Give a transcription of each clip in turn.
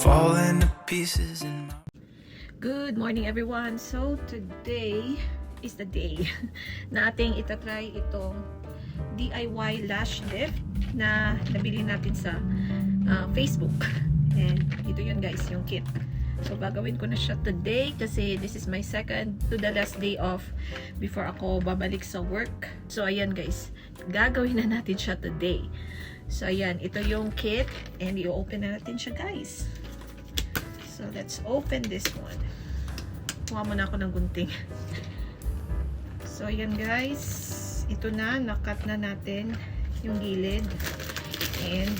falling to pieces in my... Good morning everyone. So today is the day na ating itatry itong DIY lash lift na nabili natin sa Facebook. And ito yun guys, yung kit. So gagawin ko na siya today kasi this is my second to the last day off before ako babalik sa work. So ayan guys, gagawin na natin siya today. So ayan, ito yung kit and i-open na natin siya guys. So let's open this one. Kuha muna ako ng gunting. So ayan guys, ito na, nakat na natin yung gilid. And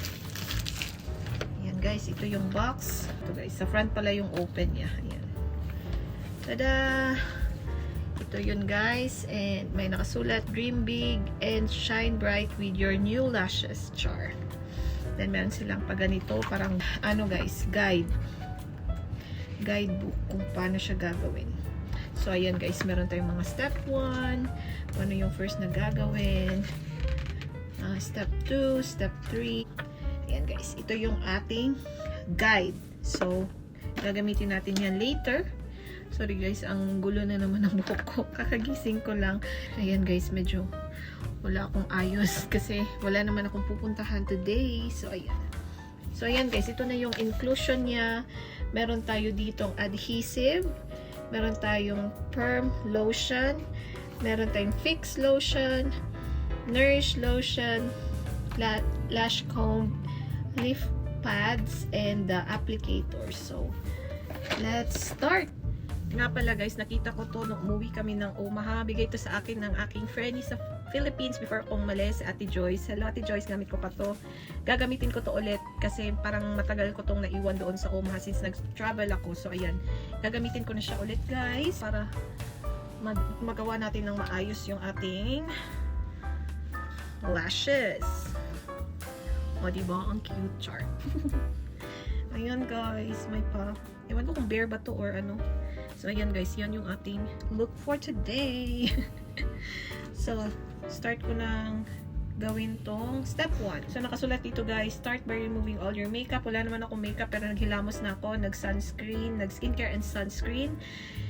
ayan guys, ito yung box. Ito guys, sa front pala yung open niya. Ayan. Tada! Ito yun guys, and may nakasulat, dream big and shine bright with your new lashes, char. Then meron silang pa ganito, parang ano guys, guidebook kung paano siya gagawin. So ayan guys, meron tayong mga step 1, ano yung first na gagawin, step 2, step 3. Ayan guys, ito yung ating guide. So gagamitin natin yan later. Sorry guys, ang gulo na naman ng buhok ko, kakagising ko lang. Ayan guys, medyo wala akong ayos kasi wala naman akong pupuntahan today. So ayan guys, ito na yung inclusion niya. Meron tayo ditong adhesive, meron tayong perm lotion, meron tayong fix lotion, nourish lotion, lash comb, leaf pads, and the applicator. So let's start. Nga pala guys, nakita ko to nung umuwi kami ng Omaha. Bigay to sa akin ng aking friend sa Philippines before akong umalis, Ate Joyce. Hello Ate Joyce, gamit ko pa to. Gagamitin ko to ulit kasi parang matagal ko tong naiwan doon sa Omaha since nag-travel ako. So ayan, gagamitin ko na siya ulit guys para magawa natin ng maayos yung ating lashes. O diba, ang cute chart. Ayan guys, may pa. Ewan ko kung bare ba to or ano. So ayan guys, yan yung ating look for today. So start ko nang gawin tong step 1. So nakasulat dito guys, start by removing all your makeup. Wala naman akong makeup pero naghilamos na ako, nag-sunscreen, nag-skincare and sunscreen.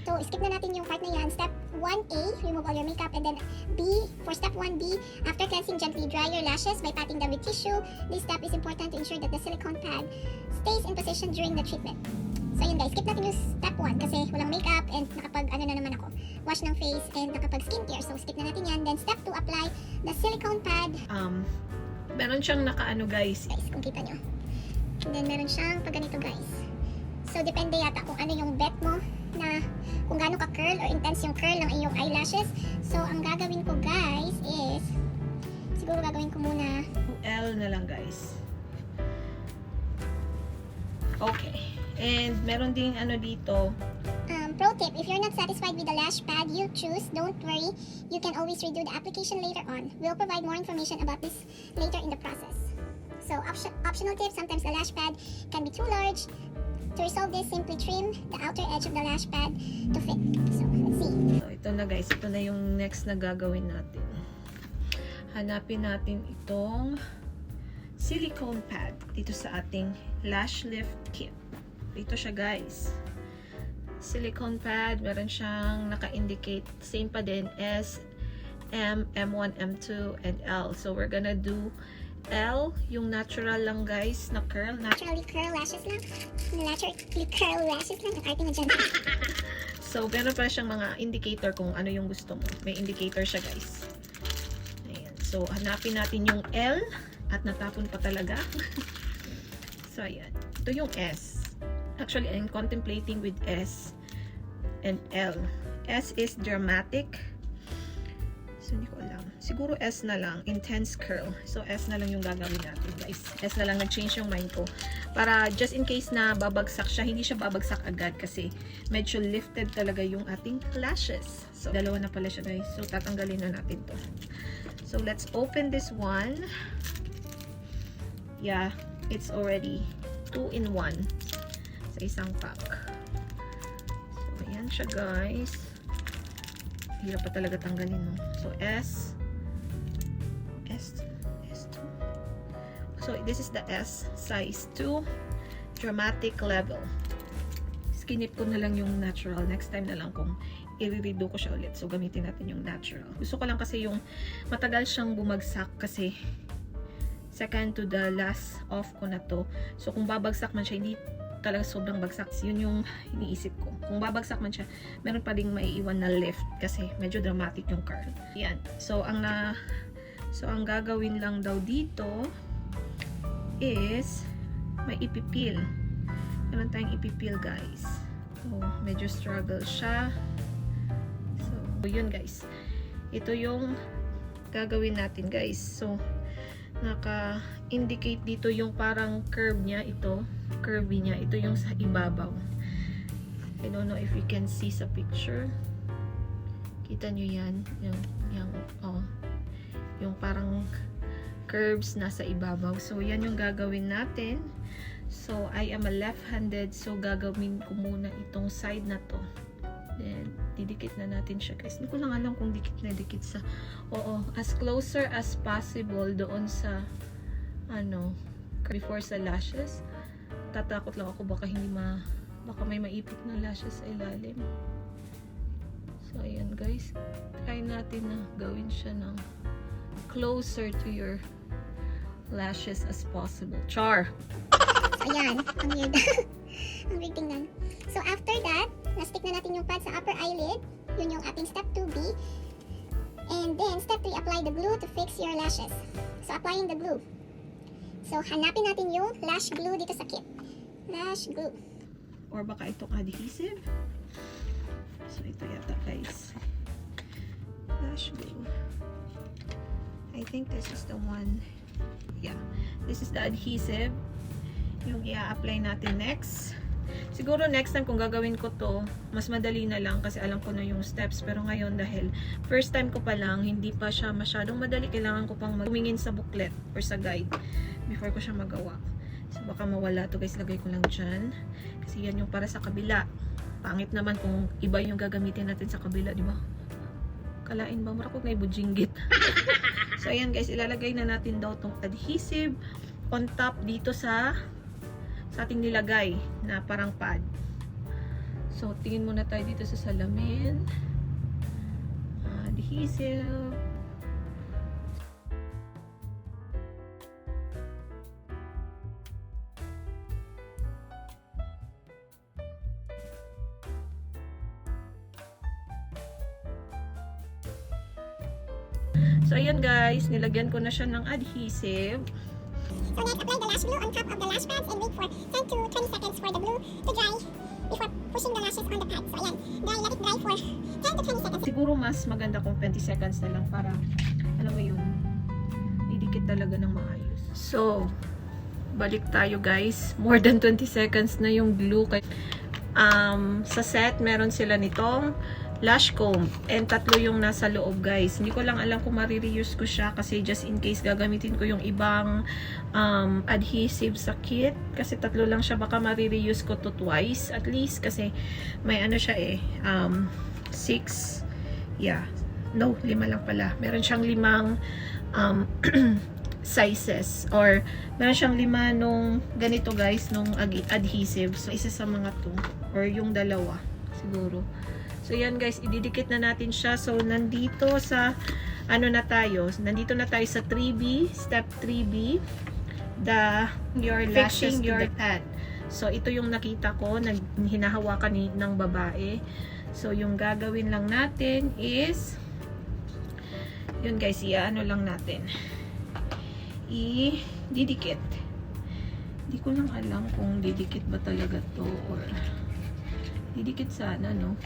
So skip na natin yung part na yan. Step 1A, remove all your makeup, and then B, for step 1B, after cleansing, gently dry your lashes by patting them with tissue. This step is important to ensure that the silicone pad stays in position during the treatment. So yun guys, skip natin yung step 1 kasi walang makeup and nakapag ano na naman ako, wash ng face and nakapag skincare. So skip na natin yan. Then step 2, apply the silicone pad. Meron siyang nakaano guys. Guys, kung kita nyo. And then meron siyang pag ganito guys. So depende yata kung ano yung bet mo na kung gaano ka curl or intense yung curl ng iyong eyelashes. So ang gagawin ko guys is, siguro gagawin ko muna L na lang guys. Okay. And meron ding ano dito. Pro tip, if you're not satisfied with the lash pad you choose, don't worry. You can always redo the application later on. We'll provide more information about this later in the process. So, optional tip, sometimes the lash pad can be too large. To resolve this, simply trim the outer edge of the lash pad to fit. So, let's see. So, ito na guys, ito na yung next na gagawin natin. Hanapin natin itong silicone pad dito sa ating lash lift kit. Ito siya guys, silicone pad, meron siyang naka-indicate, same pa din, S, M, M1, M2, and L. So we're gonna do L, yung natural lang guys, na curl. Naturally curl lashes lang. Naturally curl lashes lang. Nakarte na dyan. So meron pa siyang mga indicator kung ano yung gusto mo. May indicator siya guys. Ayan. So hanapin natin yung L, at natapon pa talaga. So ayan, ito yung S. Actually, I'm contemplating with S and L. S is dramatic. So, hindi ko alam. Siguro S na lang. Intense curl. So, S na lang yung gagawin natin, guys. S na lang. Nag-change yung mind ko. Para, just in case na babagsak siya, hindi siya babagsak agad kasi medyo lifted talaga yung ating lashes. So, dalawa na pala siya, guys. So, tatanggalin na natin to. So, let's open this one. Yeah, it's already 2 in 1. Isang pack. So, ayan siya guys. Hirap pa talaga tanggalin, no? So, S2. So, this is the S size 2. dramatic level. Skinip ko na lang yung natural. Next time na lang kung i-redo ko siya ulit. So, gamitin natin yung natural. Gusto ko lang kasi yung matagal siyang bumagsak kasi second to the last off ko na to. So, kung babagsak man siya, hindi talaga sobrang bagsak. Yun yung iniisip ko. Kung babagsak man siya, meron pa ding maiiwan na lift kasi medyo dramatic yung curl. Yan. So, ang gagawin lang daw dito is may ipipil. Meron tayong ipipil, guys. So, medyo struggle siya. So, yun, guys. Ito yung gagawin natin, guys. So, naka-indicate dito yung parang curve niya, curvy niya. Ito yung sa ibabaw. I don't know if you can see sa picture. Kita nyo yan. Yung parang curves nasa ibabaw. So, yan yung gagawin natin. So, I am a left-handed. So, gagawin ko muna itong side na to. Then, didikit na natin siya, guys. Hindi ko lang alam kung dikit na dikit sa... Oo, as closer as possible doon sa before sa lashes. Tatakot lang ako baka baka may maipit na lashes sa ilalim. So, ayan, guys. Try natin na gawin siya ng closer to your lashes as possible. Char! So, ayan. Ang weird. Ang weird tingnan. So, after that, na-stick na natin yung pad sa upper eyelid. Yun yung ating step 2B. And then, step 3, apply the glue to fix your lashes. So, applying the glue. So, hanapin natin yung lash glue dito sa kit. Lash glue. Or baka itong adhesive. So, ito yata, guys. Lash glue. I think this is the one. Yeah. This is the adhesive. Yung i-apply natin next. Siguro next time kung gagawin ko to, mas madali na lang kasi alam ko na yung steps. Pero ngayon dahil first time ko pa lang, hindi pa siya masyadong madali. Kailangan ko pang tumingin sa booklet or sa guide before ko siya magawa. So baka mawala to, guys. Lagay ko lang dyan. Kasi yan yung para sa kabila. Pangit naman kung iba yung gagamitin natin sa kabila, di ba? Kalain ba? Mura ko na ibujinggit. So ayan, guys. Ilalagay na natin daw tong adhesive on top dito sa ating nilagay na parang pad. So, tingin muna tayo dito sa salamin. Adhesive. So, ayan, guys. Nilagyan ko na siya ng adhesive. So next, apply the lash glue on top of the lash pads and wait for 10 to 20 seconds for the glue to dry before pushing the lashes on the pad. So ayan, let it dry for 10 to 20 seconds. Siguro mas maganda kung 20 seconds na lang para, alam mo yun, didikit talaga ng maayos. So, balik tayo, guys. More than 20 seconds na yung glue. Sa set, meron sila nitong lash comb and 3 yung nasa loob, guys. Hindi ko lang alam kung marireuse ko siya kasi just in case gagamitin ko yung ibang adhesive sa kit kasi 3 lang siya, baka marireuse ko to twice at least kasi may siya 6 5 lang pala. Meron siyang 5 sizes or meron siyang 5 nung ganito, guys, nung adhesive. So isa sa mga to or yung dalawa siguro. So, yan, guys, ididikit na natin siya. So, nandito sa, nandito na tayo sa 3B, step 3B, your lashes to the pad. So, ito yung nakita ko, hinahawakan ng babae. So, yung gagawin lang natin is, yun, guys, lang natin. Didikit. Hindi ko lang alam kung didikit ba talaga to or didikit sana, no?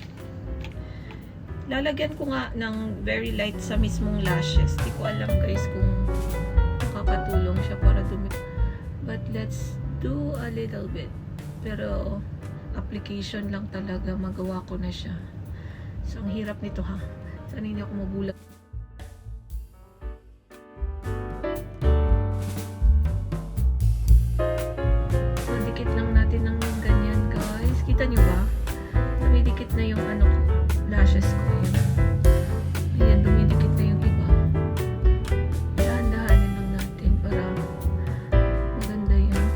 Lalagyan ko nga ng very light sa mismong lashes. Di ko alam, guys, kung makakatulong siya para but let's do a little bit. Pero application lang talaga, magawa ko na siya. So, ang hirap nito, ha? Sana hindi ako mabulag. So, dikit lang natin ng ganyan, guys. Kita nyo ba? Dumidikit na yung lashes ko. Ayan, dumidikit na yung iba. Dahan-dahanin lang natin para maganda yan.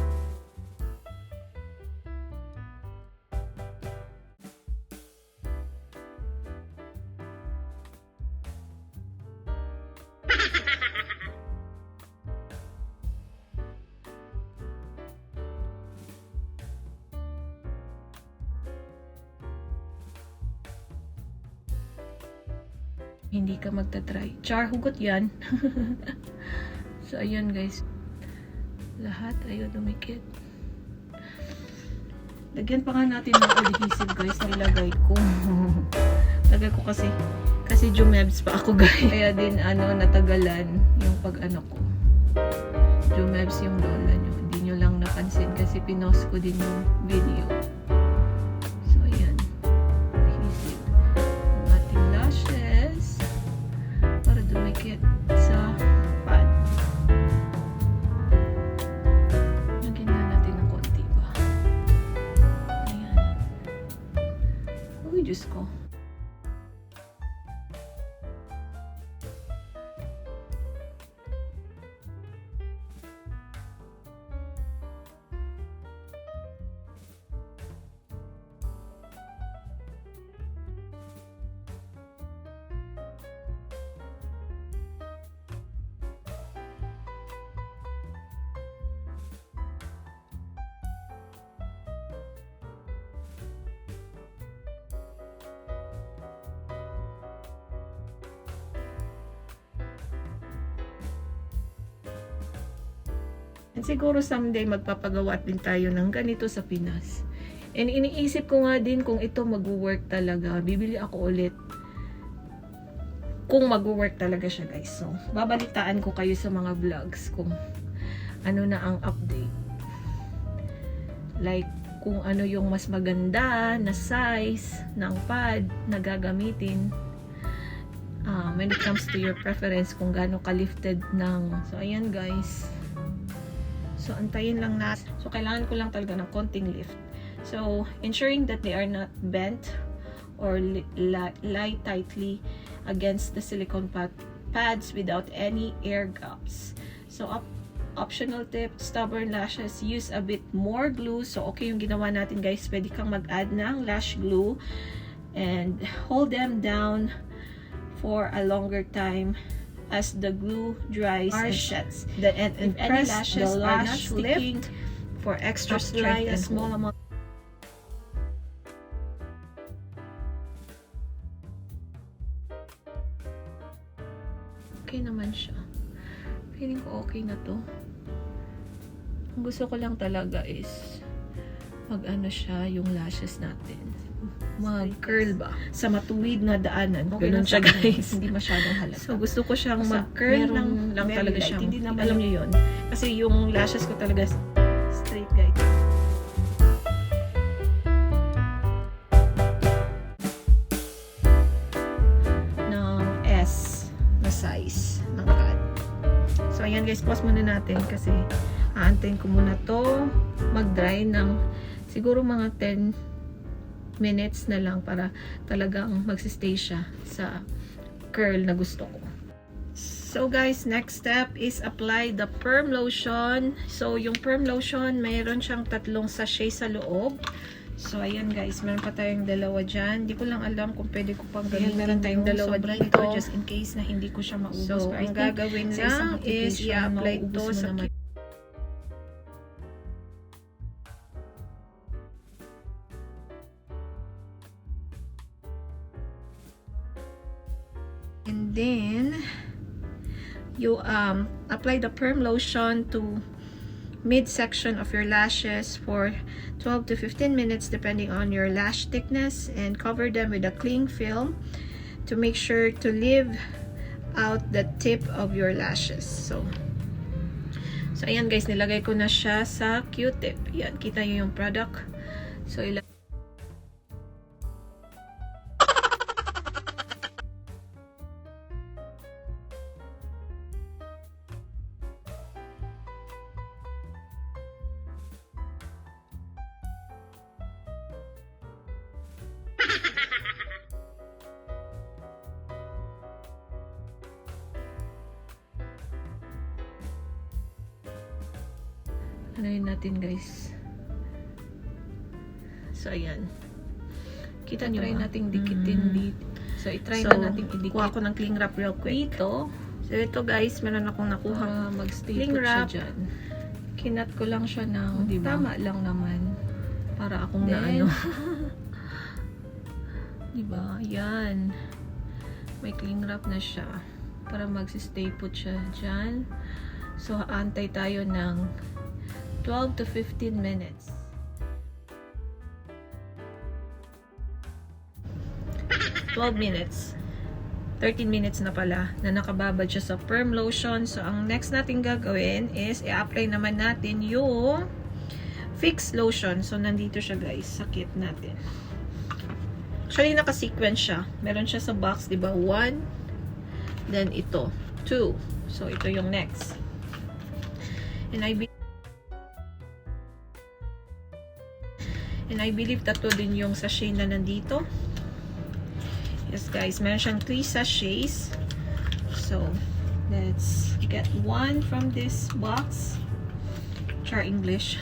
hindi ka magta-try. Char, hugot yan. So, ayan guys. Lahat ayaw dumikit. Lagyan pa nga natin ng adhesive guys. Nilagay ko. Lagay ko kasi Jumebs pa ako guys. Kaya din natagalan yung pag ko. Jumebs yung lola nyo. Hindi nyo lang napansin kasi pinost ko din yung video. So, ayan. Adhesive. Ang ating lashes. Para dumikit sa pad. Lagyan na natin ng konti ba. Ayan. Uy, Diyos ko. And siguro someday magpapagawa din tayo ng ganito sa Pinas. And iniisip ko nga din kung ito mag-work talaga. Bibili ako ulit. Kung mag-work talaga siya guys. So, babalitaan ko kayo sa mga vlogs kung ano na ang update. Like, kung ano yung mas maganda na size ng pad na gagamitin. When it comes to your preference, kung gaano ka-lifted ng... So, ayan guys. So, antayin lang natin. So, kailangan ko lang talaga ng konting lift. So, ensuring that they are not bent or lie tightly against the silicone pads without any air gaps. So, optional tip, stubborn lashes, use a bit more glue. So, okay yung ginawa natin guys. Pwede kang mag-add ng lash glue and hold them down for a longer time as the glue dries and sets. And if any lashes are not sticking, for extra strength and small amount. Okay naman siya. Feeling ko okay na to. Ang gusto ko lang talaga is siya yung lashes natin. Mag-curl ba? Sa matuwid na daanan. Okay ganun siya guys. Hindi masyadong halata. So gusto ko siyang mag-curl lang talaga siyang. Hindi naman alam niyo yun. Kasi yung lashes ko talaga straight guys. Ng S na size ng pad. So ayan guys, pause muna natin kasi aantayin ko muna to mag-dry ng siguro mga 10 minutes na lang para talagang magsistay siya sa curl na gusto ko. So guys, next step is apply the perm lotion. So yung perm lotion, mayroon siyang 3 sachet sa loob. So ayan guys, meron pa tayong 2 dyan. Hindi ko lang alam kung pwede ko pang gamitin. Meron tayong 2 dito just in case na hindi ko siya maubos. So ang gagawin lang is i-apply to sa and then you apply the perm lotion to midsection of your lashes for 12 to 15 minutes depending on your lash thickness, and cover them with a cling film to make sure to leave out the tip of your lashes. So ayan guys, nilagay ko na siya sa Q-tip. Yan, kita nyo yung product. So ano yun natin guys. So ayan, kita nyo try nating dikitin dito. So i-try na natin idikit. Kuha ko ng cling wrap real quick dito. So ito guys, meron akong nakuha cling wrap siya dyan. Kinat ko lang siya ng tama lang naman para akong na ano. Diba? Yan. may cling wrap na siya para mag-stay put siya dyan. So, antay tayo ng 12 to 15 minutes. Minutes. 13 minutes na pala na nakababad siya sa perm lotion. So, ang next natin gagawin is i-apply naman natin yung fix lotion. So, nandito siya guys. Sakit natin. Actually, naka-sequence siya. Meron siya sa box, di ba? 1. Then, ito. 2. So, ito yung next. And I believe tato din yung sachet na nandito. Yes guys, meron siyang 3 sachets. So, let's get one from this box. Char English.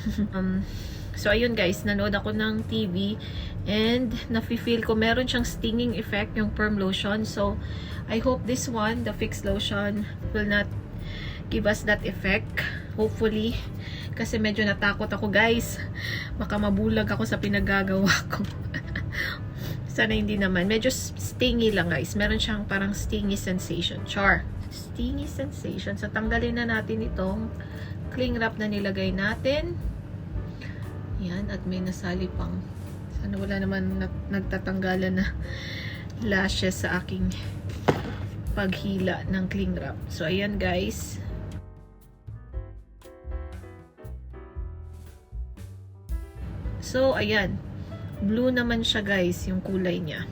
So, ayun guys, nanood ako ng TV and nafe-feel ko meron siyang stinging effect yung perm lotion. So, I hope this one, the fix lotion, will not give us that effect. Hopefully, kasi medyo natakot ako guys. Baka mabulag ako sa pinagagawa ko. Sana hindi naman. Medyo stingy lang guys. Meron siyang parang stingy sensation. Char. Stingy sensation. So, tanggalin na natin itong cling wrap na nilagay natin. Yan. At may nasali pang. Sana wala naman nagtatanggalan na lashes sa aking paghila ng cling wrap. So, ayan guys. So, ayan. Blue naman siya guys, yung kulay niya.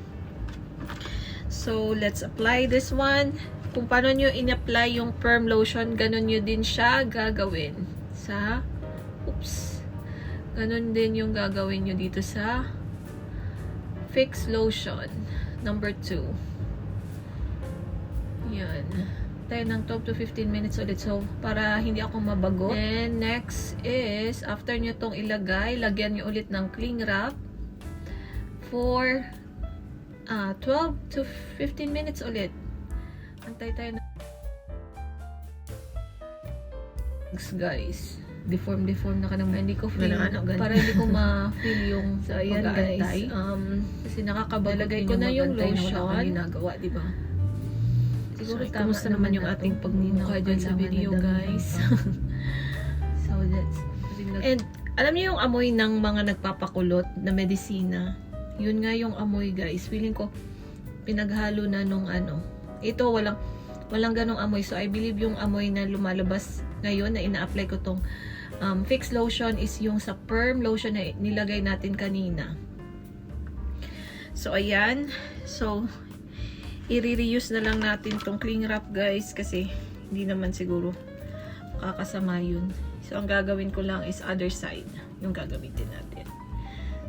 So, let's apply this one. Kung paano nyo in-apply yung perm lotion, ganun nyo din siya gagawin sa, ganun din yung gagawin nyo dito sa fix lotion number 2. Yan. Tayo ng 12 to 15 minutes ulit. So, para hindi ako mabago. Then, next is, after nyo tong ilagay, lagyan nyo ulit ng cling wrap for 12 to 15 minutes ulit. Antay tayo na guys. Deform na ka naman. Hindi ko feel. Para hindi ko ma-feel yung so, ayan guys. Kasi nakakabalagay ko na yung lotion. Ginagawa, di ba? Siguro so, kamusta naman yung ating pagmumukha dyan sa video guys. So that's and alam niyo yung amoy ng mga nagpapakulot na medisina? Yun nga yung amoy guys. Feeling ko pinaghalo na nung ano. Ito walang ganong amoy. So I believe yung amoy na lumalabas ngayon na ina-apply ko tong fix lotion is yung sa perm lotion na nilagay natin kanina. So ayan. So i-reuse na lang natin tong cling wrap guys kasi hindi naman siguro kakasama yun. So ang gagawin ko lang is other side yung gagamitin natin.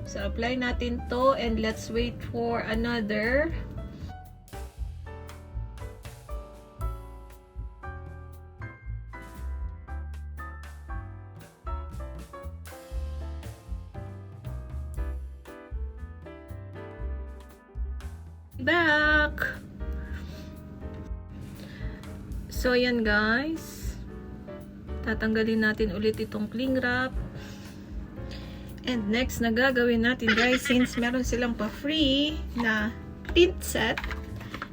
So, apply natin to and let's wait for another 'Back! So, ayan guys. Tatanggalin natin ulit itong cling wrap. And next na gagawin natin guys, since meron silang pa-free na tint set,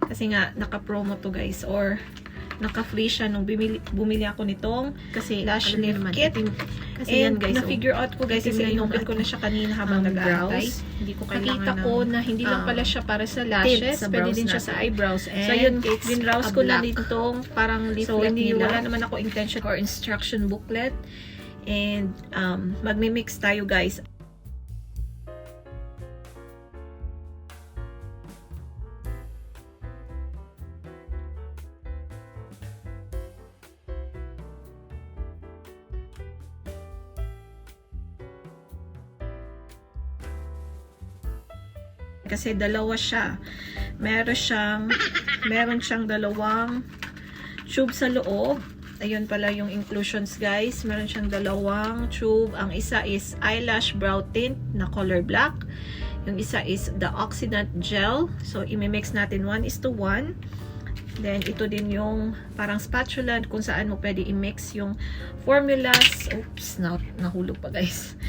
kasi nga naka-promo to guys, or naka-free siya nung bumili ako nitong kasi lash lift kit. Kasi and yan guys, na-figure out ko guys, kasi in-open ko na siya kanina habang nag-aantay. Hindi ko nakita ko na hindi lang pala siya para sa lashes, pwede din siya sa eyebrows. And so yun, binrouse ko na ditong parang leaflet nila. Wala naman ako intention or instruction booklet. And magmi-mix tayo guys. Kasi dalawa siya. Meron siyang dalawang tube sa loob. Ayun pala yung inclusions guys. Meron siyang dalawang tube. Ang isa is eyelash brow tint na color black. Yung isa is the oxidant gel. So, imimix natin 1:1. Then, ito din yung parang spatula kung saan mo pwede i-mix yung formulas. Oops, nahulog pa guys.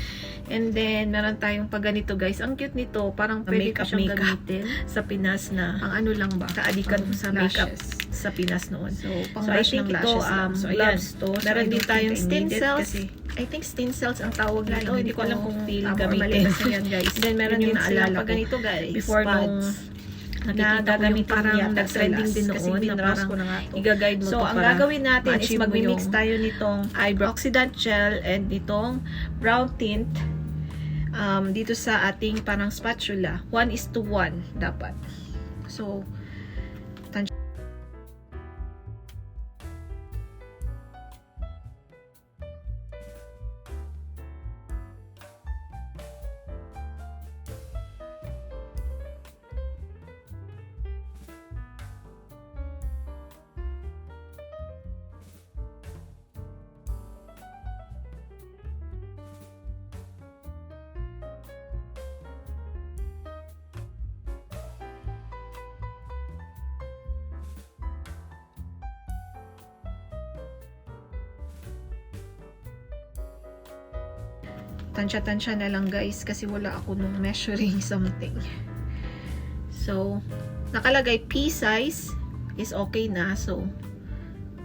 And then, meron tayong pag ganito guys. Ang cute nito. Parang pwede ko siyang gamitin sa Pinas na ang ano lang ba? Kaadikan ko sa makeup sa Pinas noon. So, pang brush ng lashes lang. So, ayan. Meron din tayong stencils. I think stencils ang tawag nito. Hindi ko alam kung gamitin. Guys. Then, meron din silang pag ganito guys. Before nung na gagamitin parang nag-trending din noon na parang i-guide mo so, to ang gagawin natin is mag-mix tayo nitong eyebrow oxidant gel and nitong brow tint dito sa ating parang spatula. 1:1 dapat. So, tansya-tansya na lang guys kasi wala ako nung measuring something. So, nakalagay P size is okay na. So,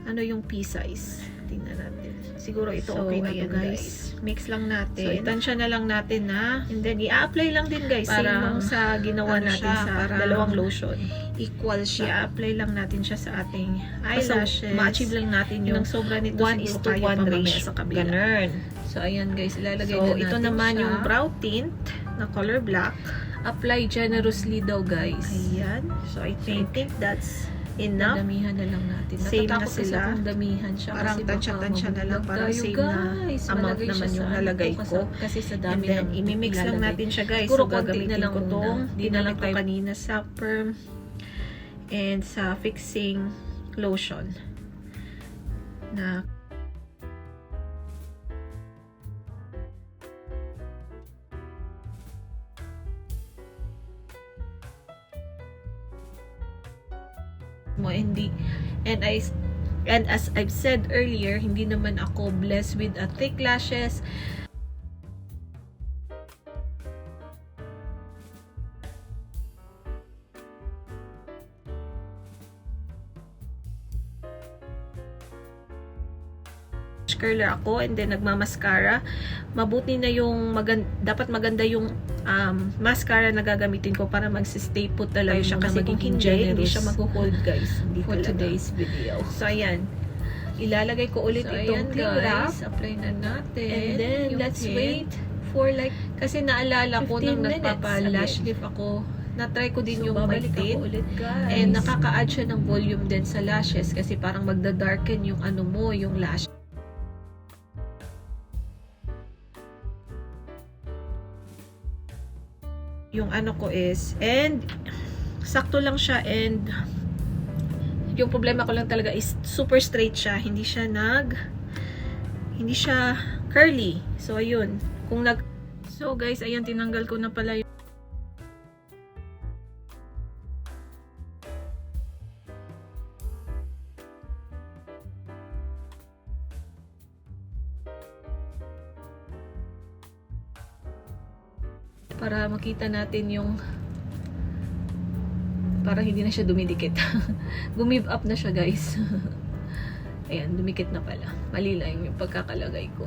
ano yung P size? Tingnan natin. Siguro ito so, okay na to guys. Mix lang natin. So, itansya na lang natin na. And then, i-apply lang din guys. Para sa ginawa natin sa dalawang lotion. Equal siya. I-apply lang natin siya sa ating eyelashes. So, ma-achieve lang natin yung sobra nito 1:1 ratio sa kabila. Ganun. So, ayan guys, ilalagay na natin ito naman siya. Yung brow tint na color black. Apply generously daw guys. Ayan. So, I think that's enough. Damihan na lang natin. Same na sila. Damihan siya. Parang tansya-tansya na lang. Parang same guys, na amount naman yung nalagay ko. Kasi sa dami and then, imimix lang natin siya guys. So, gagamitin ko itong dinala ko kanina sa perm and sa fixing lotion na mo and as I've said earlier, hindi naman ako blessed with a thick lashes. Curler ako and then nagmamascara. Mabuti na yung dapat maganda yung mascara na gagamitin ko para mag-stay put talaga siya kasi kung hindi siya mag-hold guys for today's video. So ayan, ilalagay ko ulit so, itong cling wrap. Apply na natin and then let's wait for like kasi naalala ko nang nagpapa-lash lift ako, na-try ko din so, yung my tint and nakaka-add siya ng volume din sa lashes kasi parang magda-darken yung ano mo, yung lash. Yung ano ko is and sakto lang siya and yung problema ko lang talaga is super straight siya, hindi siya curly. So ayun, so guys, ayan, tinanggal ko na pala yung para makita natin yung para hindi na siya dumidikit. Gumib up na siya guys. Ayan, dumikit na pala. Mali lang yung pagkakalagay ko.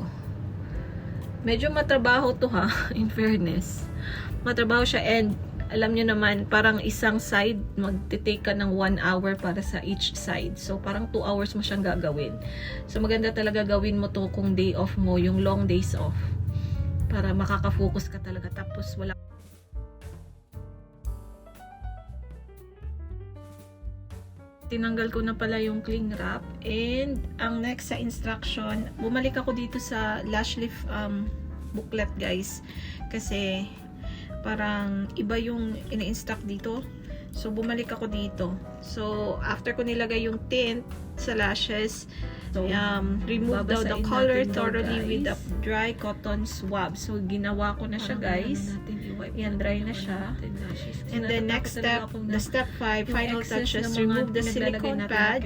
Medyo matrabaho to ha, in fairness. Matrabaho siya and alam nyo naman, parang isang side, magte-take ka ng 1 hour para sa each side. So, parang 2 hours mo siyang gagawin. So, maganda talaga gawin mo to kung day off mo, yung long days off. Para makaka-focus ka talaga. Tapos, wala. Tinanggal ko na pala yung cling wrap. And, ang next sa instruction, bumalik ako dito sa lash lift booklet guys. Kasi, parang iba yung ina-instruct dito. So, bumalik ako dito. So, after ko nilagay yung tint sa lashes, so, remove daw the color thoroughly with a dry cotton swab. So, ginawa ko na siya guys. wipe Yan, dry na siya. And then next step, the step 5, final touches, remove the silicone pad,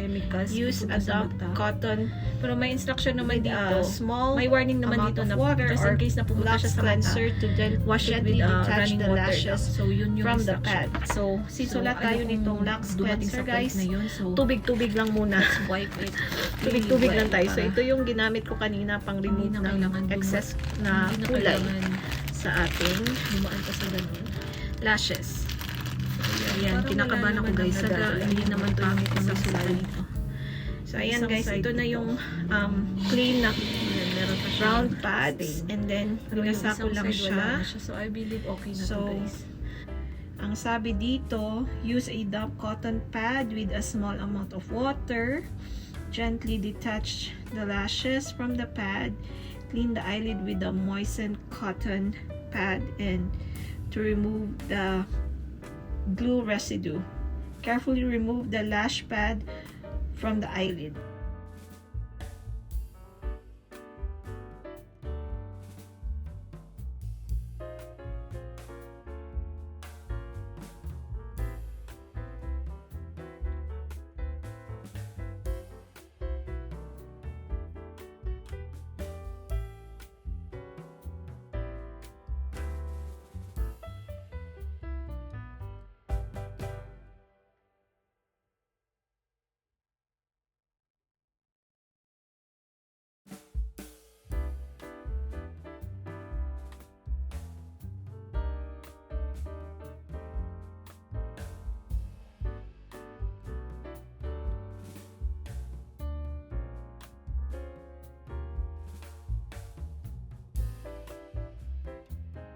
use a damp cotton Pero may instruction naman with dito. a small May warning naman amount dito of na water just or in case na pumunta lax siya sa mata, cleanser to wash it gently with detach running the water lashes lang. So yun yung from the instruction. pad. So, sisulat So, tayo ano nitong kung lax dumating cleanser, sa point guys. na yun, so Tubig-tubig lang muna. let's wipe it. Tubig-tubig lang tayo. So, Para ito yung ginamit ko kanina pang remove Hindi na ng kailangan excess na hindi na kulay kailangan sa ating dumaan pa sa ganun. lashes. Ayan, Parang kinakabahan wala ako naman guys. ang nagagawa. Hindi naman pangit Sa ang side sulat dito. So, ayan Isang guys, side ito na dito. yung clean na Ayan, meron pa siya round pads. stain. And then, Pero yung binasa ko isang lang side wala siya. na siya. So I believe okay na So, to guys. Ang sabi dito, use a damp cotton pad with a small amount of water. Gently detach the lashes from the pad. Clean the eyelid with a moistened cotton pad and to remove the glue residue. Carefully remove the lash pad from the eyelid.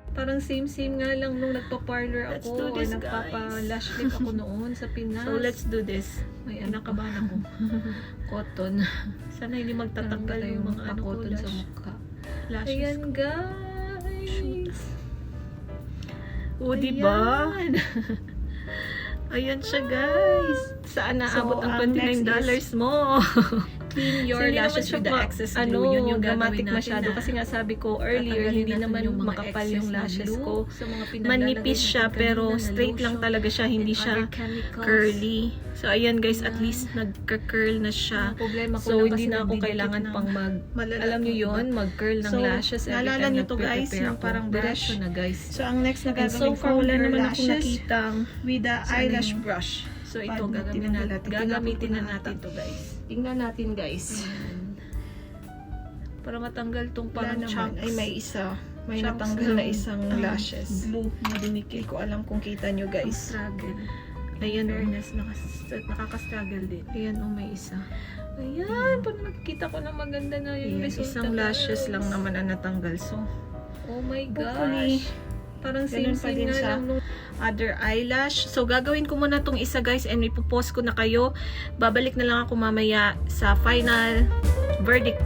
Parang same nga lang nung nagpa-parlor Let's ako do this, or nagpapa-lash lift ako noon sa Pinas. So, let's do this. May nakabahan ako. Cotton. Sana hindi magtatanggal yung mga ano ko cotton sa lash. mukha. Lashes Ayan ko. guys. O, diba? Ayan. Ayan siya, guys. Saan naabot So, ang ang $29 mo? Clean your So, hindi naman lashes siya with the excess glue. Yun yung dramatic gagawin natin masyado. Kasi nga sabi ko earlier, tatanggalin hindi natin naman yung mga makapal excess yung na lashes glue ko. sa mga pinaglalagay Manipis siya, natin pero kanina na straight lang lotion talaga siya. Hindi and siya other chemicals. curly. So, ayan guys, at Ayan. least nagka-curl na siya. Ang problema ko So, lang hindi kasi na ako nagdidikit kailangan ng pang alam nyo yun, mag-curl ng So, lashes every naalala time nyo to, nagpe-prepare guys, yung ako. parang Diretso brush. na guys. So, ang next na And so gagawin far, ko, wala your naman akong lashes nakitang with the eyelash yung- brush. So, Pad ito, na tinanggal natin. gagamitin na Tinapon ko natin to guys. Tingnan natin guys. Ayan. Para matanggal tong Wala parang naman. chunks. Ay, may isa. May Chunks natanggal na ng, isang lashes. glue na dinikil ko. Alam kung kita nyo Ang guys. struggle. Ayan o. Fairness, nakaka-struggle din. Ayan o, may isa. Ayan, parang nakikita ko na maganda na yung Ayan, resulta. isang lashes guys. lang naman ang natanggal. So, Oh my hopefully, gosh. Parang ganun pa same-same din nga sa lang nung other eyelash. So, gagawin ko muna tong isa guys and ipopost ko na kayo. Babalik na lang ako mamaya sa final verdict.